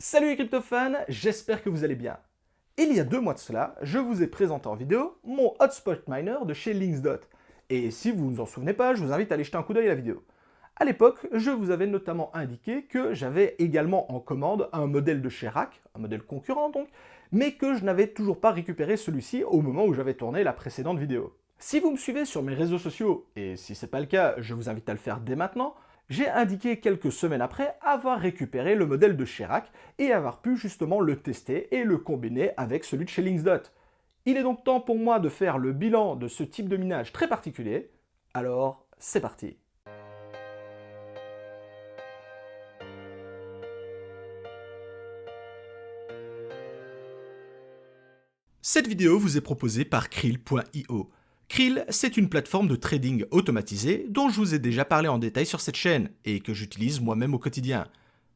Salut les crypto-fans, j'espère que vous allez bien. Il y a 2 mois de cela, je vous ai présenté en vidéo mon hotspot miner de chez Linksdot. Et si vous ne vous en souvenez pas, je vous invite à aller jeter un coup d'œil à la vidéo. A l'époque, je vous avais notamment indiqué que j'avais également en commande un modèle de chez RAK, un modèle concurrent donc, mais que je n'avais toujours pas récupéré celui-ci au moment où j'avais tourné la précédente vidéo. Si vous me suivez sur mes réseaux sociaux, et si c'est pas le cas, je vous invite à le faire dès maintenant, j'ai indiqué quelques semaines après avoir récupéré le modèle de chez RAK et avoir pu justement le tester et le combiner avec celui de chez Linksdot. Il est donc temps pour moi de faire le bilan de ce type de minage très particulier, alors c'est parti. Cette vidéo vous est proposée par Krill.io. Krill, c'est une plateforme de trading automatisée dont je vous ai déjà parlé en détail sur cette chaîne et que j'utilise moi-même au quotidien.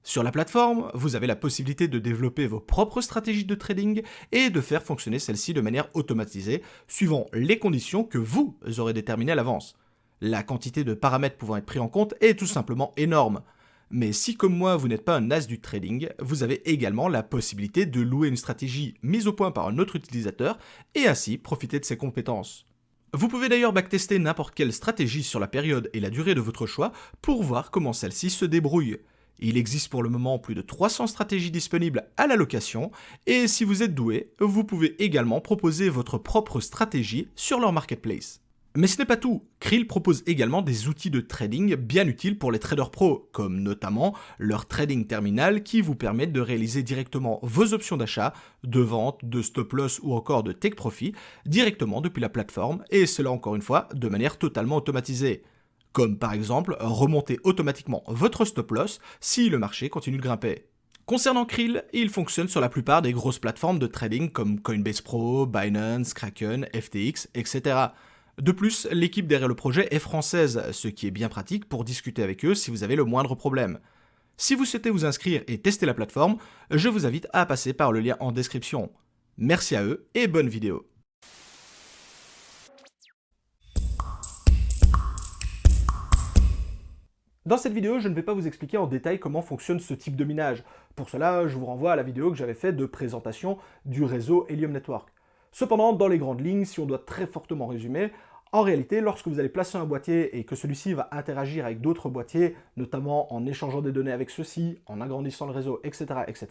Sur la plateforme, vous avez la possibilité de développer vos propres stratégies de trading et de faire fonctionner celles-ci de manière automatisée, suivant les conditions que vous aurez déterminées à l'avance. La quantité de paramètres pouvant être pris en compte est tout simplement énorme. Mais si comme moi vous n'êtes pas un as du trading, vous avez également la possibilité de louer une stratégie mise au point par un autre utilisateur et ainsi profiter de ses compétences. Vous pouvez d'ailleurs backtester n'importe quelle stratégie sur la période et la durée de votre choix pour voir comment celle-ci se débrouille. Il existe pour le moment plus de 300 stratégies disponibles à la location et si vous êtes doué, vous pouvez également proposer votre propre stratégie sur leur marketplace. Mais ce n'est pas tout, Krill propose également des outils de trading bien utiles pour les traders pros, comme notamment leur trading terminal qui vous permet de réaliser directement vos options d'achat, de vente, de stop loss ou encore de take profit directement depuis la plateforme et cela encore une fois de manière totalement automatisée. Comme par exemple remonter automatiquement votre stop loss si le marché continue de grimper. Concernant Krill, il fonctionne sur la plupart des grosses plateformes de trading comme Coinbase Pro, Binance, Kraken, FTX, etc. De plus, l'équipe derrière le projet est française, ce qui est bien pratique pour discuter avec eux si vous avez le moindre problème. Si vous souhaitez vous inscrire et tester la plateforme, je vous invite à passer par le lien en description. Merci à eux et bonne vidéo. Dans cette vidéo, je ne vais pas vous expliquer en détail comment fonctionne ce type de minage. Pour cela, je vous renvoie à la vidéo que j'avais faite de présentation du réseau Helium Network. Cependant, dans les grandes lignes, si on doit très fortement résumer, en réalité, lorsque vous allez placer un boîtier et que celui-ci va interagir avec d'autres boîtiers, notamment en échangeant des données avec ceux-ci, en agrandissant le réseau, etc., etc.,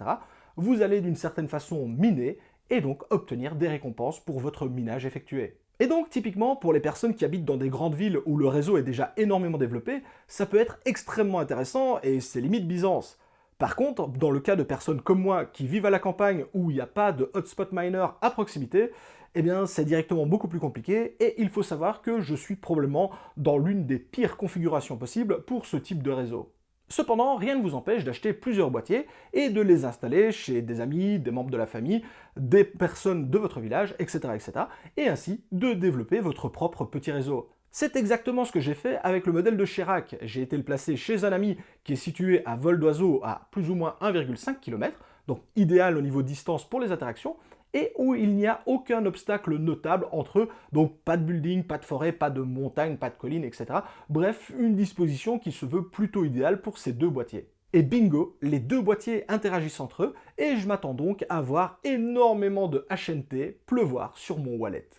vous allez d'une certaine façon miner et donc obtenir des récompenses pour votre minage effectué. Et donc, typiquement, pour les personnes qui habitent dans des grandes villes où le réseau est déjà énormément développé, ça peut être extrêmement intéressant et c'est limite Byzance. Par contre, dans le cas de personnes comme moi qui vivent à la campagne où il n'y a pas de hotspot miner à proximité, eh bien c'est directement beaucoup plus compliqué et il faut savoir que je suis probablement dans l'une des pires configurations possibles pour ce type de réseau. Cependant, rien ne vous empêche d'acheter plusieurs boîtiers et de les installer chez des amis, des membres de la famille, des personnes de votre village, etc. etc. et ainsi de développer votre propre petit réseau. C'est exactement ce que j'ai fait avec le modèle de chez RAK. J'ai été le placer chez un ami qui est situé à vol d'oiseau à plus ou moins 1,5 km, donc idéal au niveau distance pour les interactions, et où il n'y a aucun obstacle notable entre eux, donc pas de building, pas de forêt, pas de montagne, pas de colline, etc. Bref, une disposition qui se veut plutôt idéale pour ces deux boîtiers. Et bingo, les deux boîtiers interagissent entre eux, et je m'attends donc à voir énormément de HNT pleuvoir sur mon wallet.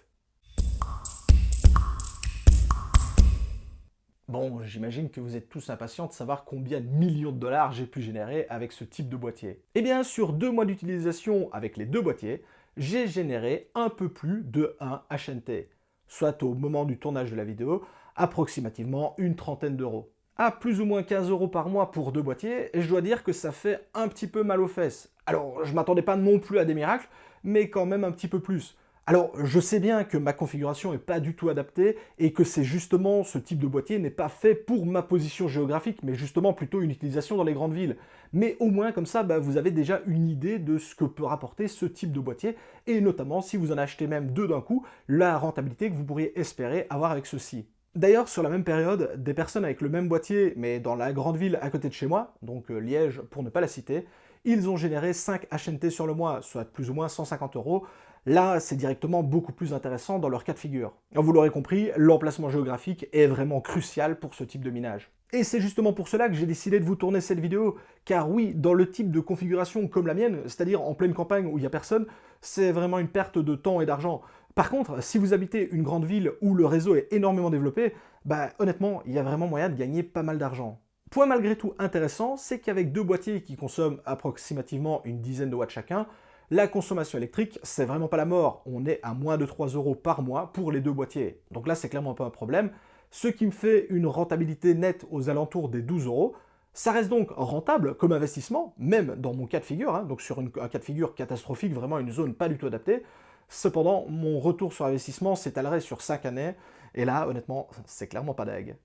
Bon, j'imagine que vous êtes tous impatients de savoir combien de millions de dollars j'ai pu générer avec ce type de boîtier. Eh bien, sur 2 mois d'utilisation avec les deux boîtiers, j'ai généré un peu plus de 1 HNT, soit au moment du tournage de la vidéo, approximativement une trentaine d'euros. À plus ou moins 15 euros par mois pour deux boîtiers, et je dois dire que ça fait un petit peu mal aux fesses. Alors, je m'attendais pas non plus à des miracles, mais quand même un petit peu plus. Alors, je sais bien que ma configuration n'est pas du tout adaptée et que c'est justement ce type de boîtier n'est pas fait pour ma position géographique, mais justement plutôt une utilisation dans les grandes villes. Mais au moins, comme ça, vous avez déjà une idée de ce que peut rapporter ce type de boîtier, et notamment si vous en achetez même deux d'un coup, la rentabilité que vous pourriez espérer avoir avec ceci. D'ailleurs, sur la même période, des personnes avec le même boîtier, mais dans la grande ville à côté de chez moi, donc Liège pour ne pas la citer, ils ont généré 5 HNT sur le mois, soit plus ou moins 150 euros. Là, c'est directement beaucoup plus intéressant dans leur cas de figure. Vous l'aurez compris, l'emplacement géographique est vraiment crucial pour ce type de minage. Et c'est justement pour cela que j'ai décidé de vous tourner cette vidéo, car oui, dans le type de configuration comme la mienne, c'est-à-dire en pleine campagne où il n'y a personne, c'est vraiment une perte de temps et d'argent. Par contre, si vous habitez une grande ville où le réseau est énormément développé, bah honnêtement, il y a vraiment moyen de gagner pas mal d'argent. Point malgré tout intéressant, c'est qu'avec deux boîtiers qui consomment approximativement une dizaine de watts chacun, la consommation électrique, c'est vraiment pas la mort. On est à moins de 3 € par mois pour les deux boîtiers. Donc là, c'est clairement pas un problème. Ce qui me fait une rentabilité nette aux alentours des 12 €. Ça reste donc rentable comme investissement, même dans mon cas de figure, hein, donc sur un cas de figure catastrophique, vraiment une zone pas du tout adaptée. Cependant, mon retour sur investissement s'étalerait sur 5 années, et là, honnêtement, c'est clairement pas dingue.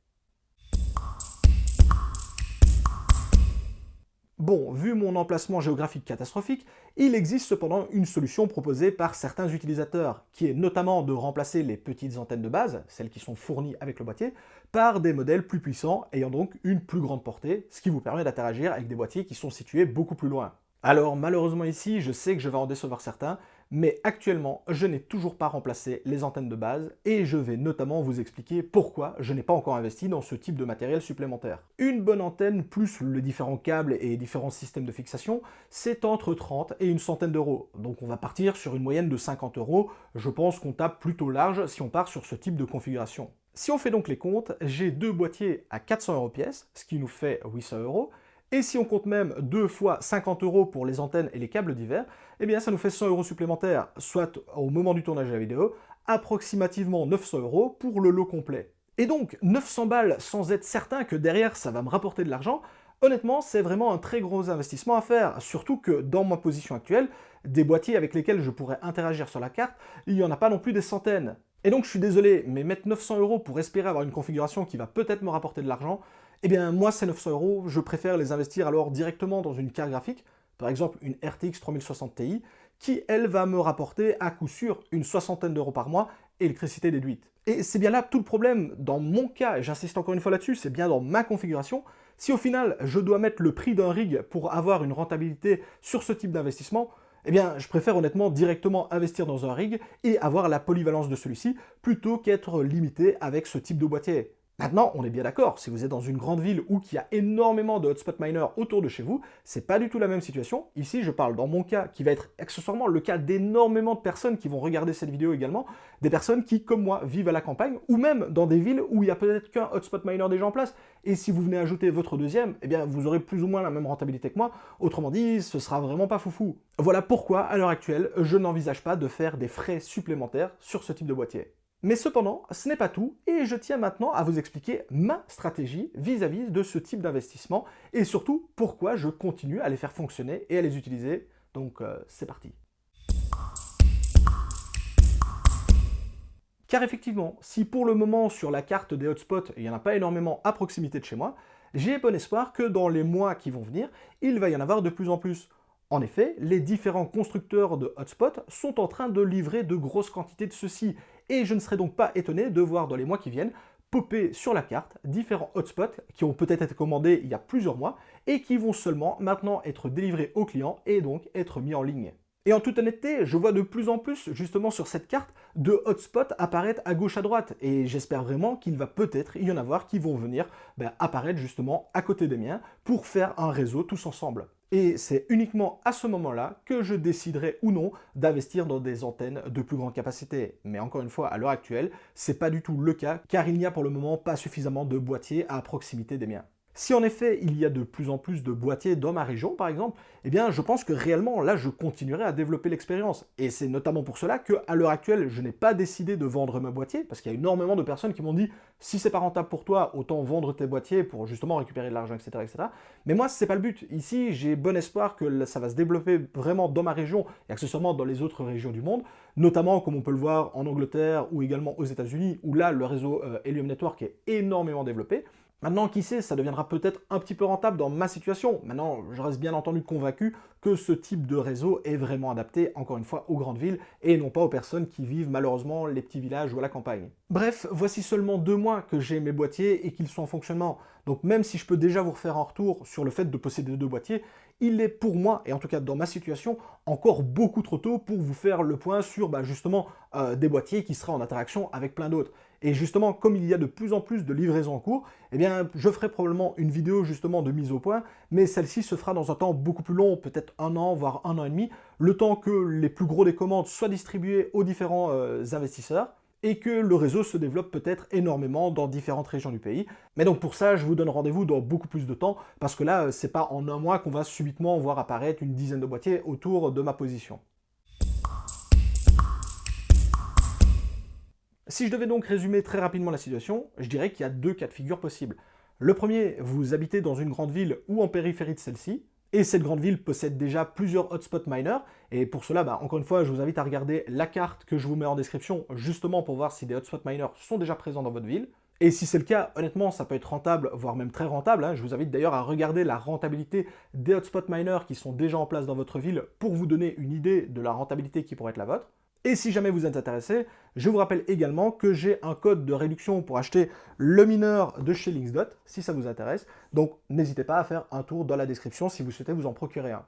Bon, vu mon emplacement géographique catastrophique, il existe cependant une solution proposée par certains utilisateurs, qui est notamment de remplacer les petites antennes de base, celles qui sont fournies avec le boîtier, par des modèles plus puissants ayant donc une plus grande portée, ce qui vous permet d'interagir avec des boîtiers qui sont situés beaucoup plus loin. Alors malheureusement ici, je sais que je vais en décevoir certains, mais actuellement, je n'ai toujours pas remplacé les antennes de base et je vais notamment vous expliquer pourquoi je n'ai pas encore investi dans ce type de matériel supplémentaire. Une bonne antenne plus les différents câbles et différents systèmes de fixation, c'est entre 30 et une centaine d'euros. Donc on va partir sur une moyenne de 50 €. Je pense qu'on tape plutôt large si on part sur ce type de configuration. Si on fait donc les comptes, j'ai deux boîtiers à 400 € pièce, ce qui nous fait 800 €. Et si on compte même 2 fois 50 € pour les antennes et les câbles divers, eh bien ça nous fait 100 € supplémentaires, soit au moment du tournage de la vidéo, approximativement 900 € pour le lot complet. Et donc 900 balles sans être certain que derrière ça va me rapporter de l'argent, honnêtement c'est vraiment un très gros investissement à faire, surtout que dans ma position actuelle, des boîtiers avec lesquels je pourrais interagir sur la carte, il n'y en a pas non plus des centaines. Et donc je suis désolé, mais mettre 900 € pour espérer avoir une configuration qui va peut-être me rapporter de l'argent, eh bien moi ces 900 €, je préfère les investir alors directement dans une carte graphique, par exemple une RTX 3060 Ti, qui elle va me rapporter à coup sûr une soixantaine d'euros par mois, électricité déduite. Et c'est bien là tout le problème, dans mon cas, et j'insiste encore une fois là-dessus, c'est bien dans ma configuration, si au final je dois mettre le prix d'un rig pour avoir une rentabilité sur ce type d'investissement, eh bien, je préfère honnêtement directement investir dans un rig et avoir la polyvalence de celui-ci plutôt qu'être limité avec ce type de boîtier. Maintenant, on est bien d'accord, si vous êtes dans une grande ville où il y a énormément de hotspot miners autour de chez vous, c'est pas du tout la même situation. Ici, je parle dans mon cas, qui va être accessoirement le cas d'énormément de personnes qui vont regarder cette vidéo également, des personnes qui, comme moi, vivent à la campagne, ou même dans des villes où il y a peut-être qu'un hotspot miner déjà en place. Et si vous venez ajouter votre deuxième, eh bien, vous aurez plus ou moins la même rentabilité que moi. Autrement dit, ce sera vraiment pas foufou. Voilà pourquoi, à l'heure actuelle, je n'envisage pas de faire des frais supplémentaires sur ce type de boîtier. Mais cependant, ce n'est pas tout, et je tiens maintenant à vous expliquer ma stratégie vis-à-vis de ce type d'investissement, et surtout pourquoi je continue à les faire fonctionner et à les utiliser. Donc c'est parti. Car effectivement, si pour le moment sur la carte des hotspots, il n'y en a pas énormément à proximité de chez moi, j'ai bon espoir que dans les mois qui vont venir, il va y en avoir de plus en plus. En effet, les différents constructeurs de hotspots sont en train de livrer de grosses quantités de ceux-ci, et je ne serais donc pas étonné de voir dans les mois qui viennent popper sur la carte différents hotspots qui ont peut-être été commandés il y a plusieurs mois et qui vont seulement maintenant être délivrés aux clients et donc être mis en ligne. Et en toute honnêteté, je vois de plus en plus, justement sur cette carte, de hotspots apparaître à gauche à droite. Et j'espère vraiment qu'il va peut-être y en avoir qui vont venir apparaître justement à côté des miens pour faire un réseau tous ensemble. Et c'est uniquement à ce moment-là que je déciderai ou non d'investir dans des antennes de plus grande capacité. Mais encore une fois, à l'heure actuelle, c'est pas du tout le cas, car il n'y a pour le moment pas suffisamment de boîtiers à proximité des miens. Si en effet il y a de plus en plus de boîtiers dans ma région par exemple, eh bien je pense que réellement là je continuerai à développer l'expérience. Et c'est notamment pour cela qu'à l'heure actuelle je n'ai pas décidé de vendre mes boîtiers, parce qu'il y a énormément de personnes qui m'ont dit si c'est pas rentable pour toi, autant vendre tes boîtiers pour justement récupérer de l'argent, etc., etc. Mais moi c'est pas le but. Ici j'ai bon espoir que ça va se développer vraiment dans ma région et accessoirement dans les autres régions du monde, notamment comme on peut le voir en Angleterre ou également aux États-Unis où là le réseau Helium Network est énormément développé. Maintenant, qui sait, ça deviendra peut-être un petit peu rentable dans ma situation. Maintenant, je reste bien entendu convaincu que ce type de réseau est vraiment adapté, encore une fois, aux grandes villes et non pas aux personnes qui vivent malheureusement les petits villages ou à la campagne. Bref, voici seulement 2 mois que j'ai mes boîtiers et qu'ils sont en fonctionnement. Donc même si je peux déjà vous refaire un retour sur le fait de posséder 2 boîtiers, il est pour moi, et en tout cas dans ma situation, encore beaucoup trop tôt pour vous faire le point sur justement des boîtiers qui seraient en interaction avec plein d'autres. Et justement, comme il y a de plus en plus de livraisons en cours, eh bien, je ferai probablement une vidéo justement de mise au point, mais celle-ci se fera dans un temps beaucoup plus long, peut-être 1 an, voire 1 an et demi, le temps que les plus gros des commandes soient distribués aux différents investisseurs, et que le réseau se développe peut-être énormément dans différentes régions du pays. Mais donc pour ça, je vous donne rendez-vous dans beaucoup plus de temps, parce que là, c'est pas en un mois qu'on va subitement voir apparaître une dizaine de boîtiers autour de ma position. Si je devais donc résumer très rapidement la situation, je dirais qu'il y a 2 cas de figure possibles. Le premier, vous habitez dans une grande ville ou en périphérie de celle-ci, et cette grande ville possède déjà plusieurs hotspots miners, et pour cela, encore une fois, je vous invite à regarder la carte que je vous mets en description, justement pour voir si des hotspots miners sont déjà présents dans votre ville. Et si c'est le cas, honnêtement, ça peut être rentable, voire même très rentable. Je vous invite d'ailleurs à regarder la rentabilité des hotspots miners qui sont déjà en place dans votre ville pour vous donner une idée de la rentabilité qui pourrait être la vôtre. Et si jamais vous êtes intéressé, je vous rappelle également que j'ai un code de réduction pour acheter le mineur de chez Linksdot, si ça vous intéresse. Donc n'hésitez pas à faire un tour dans la description si vous souhaitez vous en procurer un.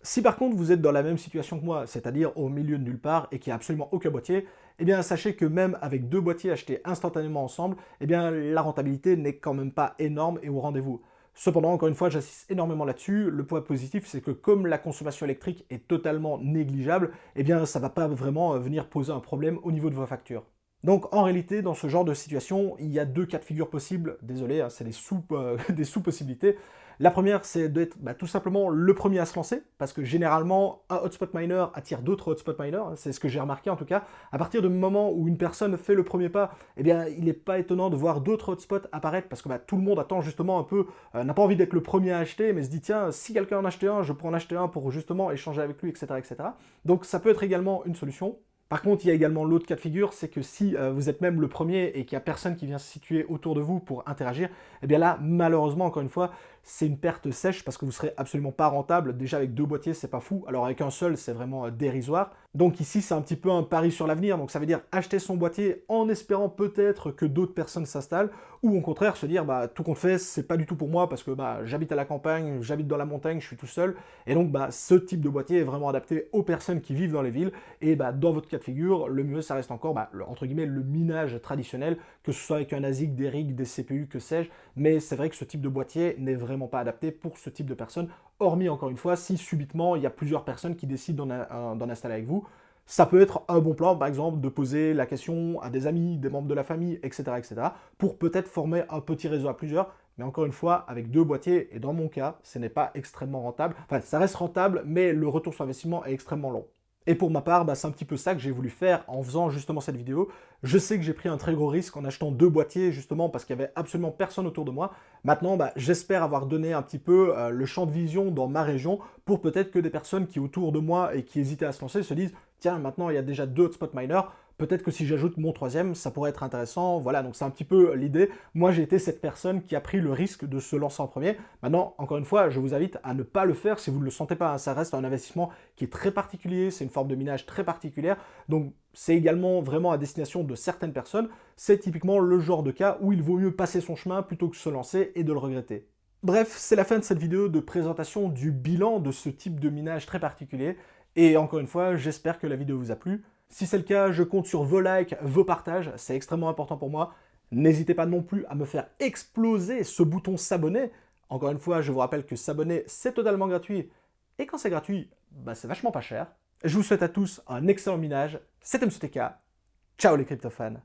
Si par contre vous êtes dans la même situation que moi, c'est-à-dire au milieu de nulle part et qu'il n'y a absolument aucun boîtier, eh bien sachez que même avec 2 boîtiers achetés instantanément ensemble, eh bien la rentabilité n'est quand même pas énorme et au rendez-vous. Cependant, encore une fois, j'insiste énormément là-dessus. Le point positif, c'est que comme la consommation électrique est totalement négligeable, eh bien ça ne va pas vraiment venir poser un problème au niveau de vos factures. Donc en réalité, dans ce genre de situation, il y a 2 cas de figure possibles. Désolé, c'est des sous-possibilités. La première, c'est d'être tout simplement le premier à se lancer, parce que généralement, un hotspot miner attire d'autres hotspot miners, c'est ce que j'ai remarqué en tout cas. À partir du moment où une personne fait le premier pas, eh bien, il n'est pas étonnant de voir d'autres hotspots apparaître, parce que tout le monde attend justement un peu, n'a pas envie d'être le premier à acheter, mais se dit, tiens, si quelqu'un en achetait un, je peux en acheter un pour justement échanger avec lui, etc., etc. Donc ça peut être également une solution. Par contre, il y a également l'autre cas de figure, c'est que si vous êtes même le premier et qu'il n'y a personne qui vient se situer autour de vous pour interagir, eh bien là, malheureusement, encore une fois, c'est une perte sèche parce que vous ne serez absolument pas rentable. Déjà, avec 2 boîtiers, c'est pas fou. Alors, avec un seul, c'est vraiment dérisoire. Donc ici, c'est un petit peu un pari sur l'avenir. Donc ça veut dire acheter son boîtier en espérant peut-être que d'autres personnes s'installent, ou au contraire se dire, tout compte fait, c'est pas du tout pour moi parce que j'habite à la campagne, j'habite dans la montagne, je suis tout seul. Et donc, ce type de boîtier est vraiment adapté aux personnes qui vivent dans les villes. Et dans votre cas de figure, le mieux, ça reste encore, entre guillemets, le minage traditionnel, que ce soit avec un ASIC, des rigs, des CPU, que sais-je. Mais c'est vrai que ce type de boîtier n'est vraiment pas adapté pour ce type de personnes, hormis, encore une fois, si subitement, il y a plusieurs personnes qui décident d'en installer avec vous. Ça peut être un bon plan, par exemple, de poser la question à des amis, des membres de la famille, etc., etc., pour peut-être former un petit réseau à plusieurs. Mais encore une fois, avec 2 boîtiers, et dans mon cas, ce n'est pas extrêmement rentable. Enfin, ça reste rentable, mais le retour sur investissement est extrêmement long. Et pour ma part, c'est un petit peu ça que j'ai voulu faire en faisant justement cette vidéo. Je sais que j'ai pris un très gros risque en achetant 2 boîtiers, justement parce qu'il n'y avait absolument personne autour de moi. Maintenant, j'espère avoir donné un petit peu le champ de vision dans ma région pour peut-être que des personnes qui autour de moi et qui hésitaient à se lancer se disent « Tiens, maintenant il y a déjà 2 hotspots miners, peut-être que si j'ajoute mon 3e, ça pourrait être intéressant. » Voilà, donc c'est un petit peu l'idée. Moi, j'ai été cette personne qui a pris le risque de se lancer en premier. Maintenant, encore une fois, je vous invite à ne pas le faire si vous ne le sentez pas. Ça reste un investissement qui est très particulier, c'est une forme de minage très particulière. Donc, c'est également vraiment à destination de certaines personnes. C'est typiquement le genre de cas où il vaut mieux passer son chemin plutôt que se lancer et de le regretter. Bref, c'est la fin de cette vidéo de présentation du bilan de ce type de minage très particulier. Et encore une fois, j'espère que la vidéo vous a plu. Si c'est le cas, je compte sur vos likes, vos partages, c'est extrêmement important pour moi. N'hésitez pas non plus à me faire exploser ce bouton s'abonner. Encore une fois, je vous rappelle que s'abonner, c'est totalement gratuit. Et quand c'est gratuit, c'est vachement pas cher. Je vous souhaite à tous un excellent minage. C'était MCTK. Ciao les crypto-fans.